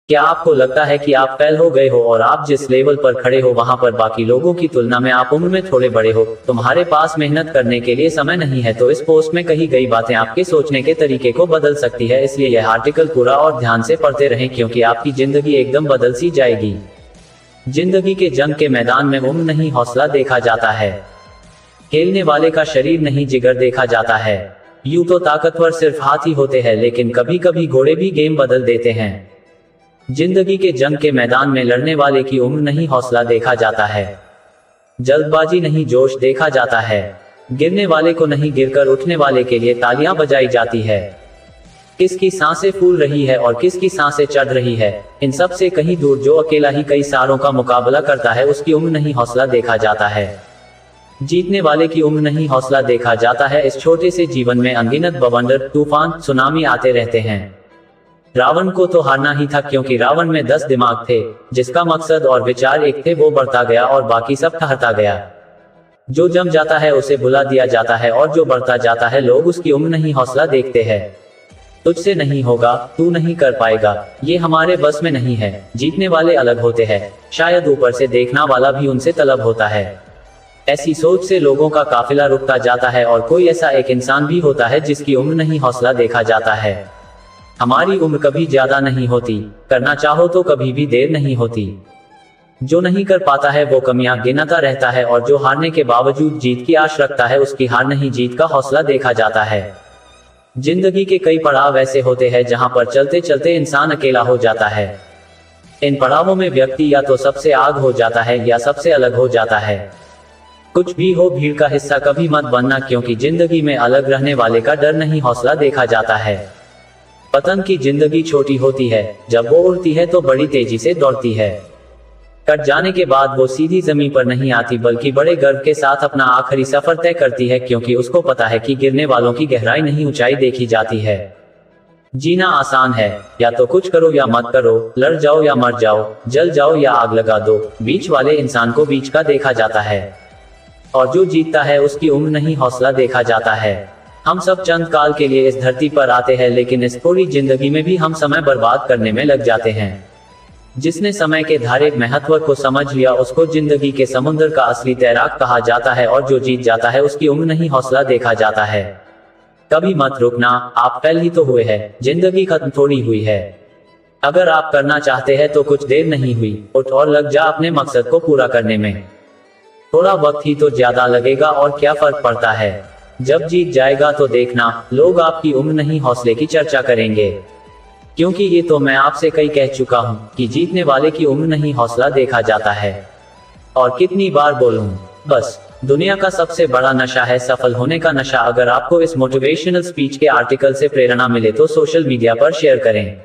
क्या आपको लगता है कि आप फेल हो गए हो और आप जिस लेवल पर खड़े हो वहां पर बाकी लोगों की तुलना में आप उम्र में थोड़े बड़े हो, तुम्हारे पास मेहनत करने के लिए समय नहीं है, तो इस पोस्ट में कही गई बातें आपके सोचने के तरीके को बदल सकती है, इसलिए यह आर्टिकल पूरा और ध्यान से पढ़ते रहें क्योंकि आपकी जिंदगी एकदम बदल सी जाएगी। जिंदगी के जंग के मैदान में उम्र नहीं हौसला देखा जाता है। खेलने वाले का शरीर नहीं जिगर देखा जाता है। यूं तो ताकतवर सिर्फ हाथी होते हैं, लेकिन कभी कभी घोड़े भी गेम बदल देते हैं। जिंदगी के जंग के मैदान में लड़ने वाले की उम्र नहीं हौसला देखा जाता है। जल्दबाजी नहीं जोश देखा जाता है। गिरने वाले को नहीं, गिरकर उठने वाले के लिए तालियां बजाई जाती है। किसकी सांसें फूल रही है और किसकी सांसें चढ़ रही है, इन सब से कहीं दूर जो अकेला ही कई सारों का मुकाबला करता है उसकी उम्र नहीं हौसला देखा जाता है। जीतने वाले की उम्र नहीं हौसला देखा जाता है। इस छोटे से जीवन में अनगिनत बवंडर, तूफान, सुनामी आते रहते हैं। रावण को तो हारना ही था क्योंकि रावण में 10 दिमाग थे, जिसका मकसद और विचार एक थे, वो बढ़ता गया और बाकी सब ठहरता गया। जो जम जाता है उसे भुला दिया जाता है और जो बढ़ता जाता है लोग उसकी उम्र नहीं हौसला देखते हैं। तुझसे नहीं होगा, तू नहीं कर पाएगा, ये हमारे बस में नहीं है। जीतने वाले अलग होते हैं, शायद ऊपर से देखना वाला भी उनसे तलब होता है। ऐसी सोच से लोगों का काफिला रुकता जाता है और कोई ऐसा एक इंसान भी होता है जिसकी उम्र नहीं हौसला देखा जाता है। हमारी उम्र कभी ज्यादा नहीं होती, करना चाहो तो कभी भी देर नहीं होती। जो नहीं कर पाता है वो कमियां गिनाता रहता है और जो हारने के बावजूद जीत की आश रखता है उसकी हार नहीं जीत का हौसला देखा जाता है। जिंदगी के कई पड़ाव ऐसे होते हैं जहां पर चलते चलते इंसान अकेला हो जाता है। इन पड़ावों में व्यक्ति या तो सबसे आग हो जाता है या सबसे अलग हो जाता है। कुछ भी हो, भीड़ का हिस्सा कभी मत बनना क्योंकि जिंदगी में अलग रहने वाले का डर नहीं हौसला देखा जाता है। पतंग की जिंदगी छोटी होती है, जब वो उड़ती है तो बड़ी तेजी से दौड़ती है। कट जाने के बाद वो सीधी जमीन पर नहीं आती बल्कि बड़े गर्व के साथ अपना आखिरी सफर तय करती है क्योंकि उसको पता है कि गिरने वालों की गहराई नहीं ऊंचाई देखी जाती है। जीना आसान है, या तो कुछ करो या मत करो, लड़ जाओ या मर जाओ, जल जाओ या आग लगा दो। बीच वाले इंसान को बीच का देखा जाता है और जो जीतता है उसकी उम्र नहीं हौसला देखा जाता है। हम सब चंद काल के लिए इस धरती पर आते हैं, लेकिन इस पूरी जिंदगी में भी हम समय बर्बाद करने में लग जाते हैं। जिसने समय के धारे महत्व को समझ लिया उसको जिंदगी के समुद्र का असली तैराक कहा जाता है और जो जीत जाता है उसकी उम्र नहीं हौसला देखा जाता है। कभी मत रुकना, आप फेल ही तो हुए हैं, जिंदगी खत्म थोड़ी हुई है। अगर आप करना चाहते हैं तो कुछ देर नहीं हुई, उठ और लग जा अपने मकसद को पूरा करने में। थोड़ा वक्त ही तो ज्यादा लगेगा और क्या फर्क पड़ता है। जब जीत जाएगा तो देखना, लोग आपकी उम्र नहीं हौसले की चर्चा करेंगे। क्योंकि ये तो मैं आपसे कई कह चुका हूँ कि जीतने वाले की उम्र नहीं हौसला देखा जाता है। और कितनी बार बोलूं, बस। दुनिया का सबसे बड़ा नशा है सफल होने का नशा। अगर आपको इस मोटिवेशनल स्पीच के आर्टिकल से प्रेरणा मिले तो सोशल मीडिया पर शेयर करें।